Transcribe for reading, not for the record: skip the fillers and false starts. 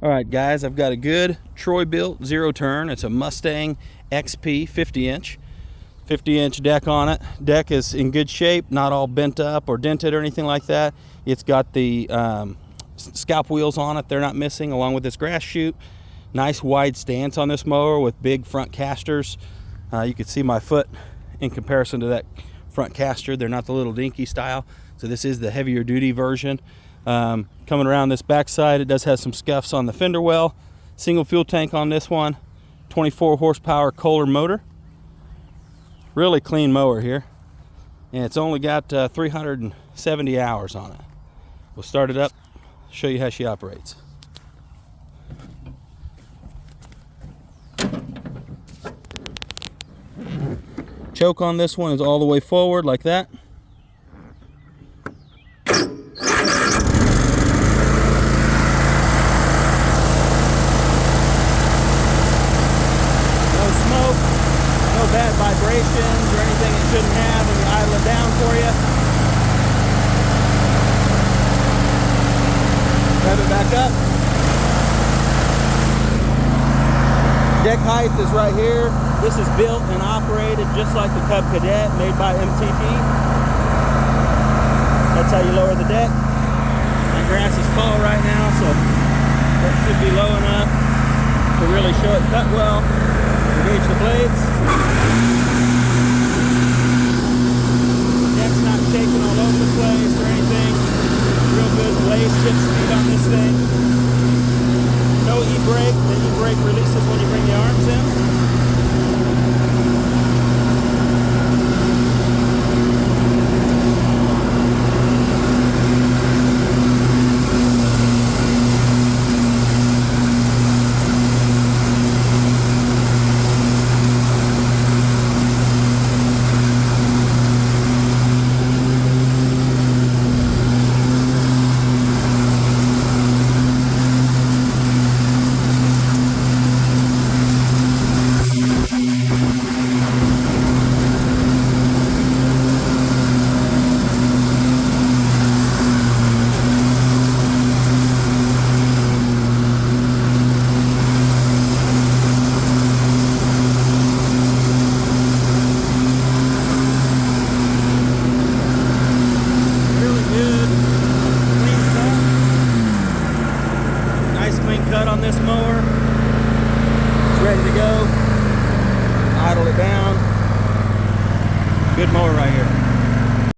All right, guys, I've got a good Troy-Bilt zero turn. It's a Mustang XP 50-inch. 50-inch deck on it. Deck is in good shape, not all bent up or dented or anything like that. It's got the scalp wheels on it. They're not missing, along with this grass chute. Nice wide stance on this mower with big front casters. You can see my foot in comparison to that front caster. They're not the little dinky style. So this is the heavier duty version. Coming around this backside, it does have some scuffs on the fender well. Single fuel tank on this one. 24 horsepower Kohler motor. Really clean mower here. And it's only got 370 hours on it. We'll start it up, show you how she operates. Choke on this one is all the way forward like that. No bad vibrations or anything it shouldn't have when you idle it down for you. Rev it back up. Deck height is right here. This is built and operated just like the Cub Cadet made by MTP. That's how you lower the deck. My grass is tall right now, so that should be low enough to really show it cut well. Engage the blades. Deck's not shaking all over the place or anything. Real good blade shift speed on this thing. No e-brake. The e-brake releases when you bring the arms in.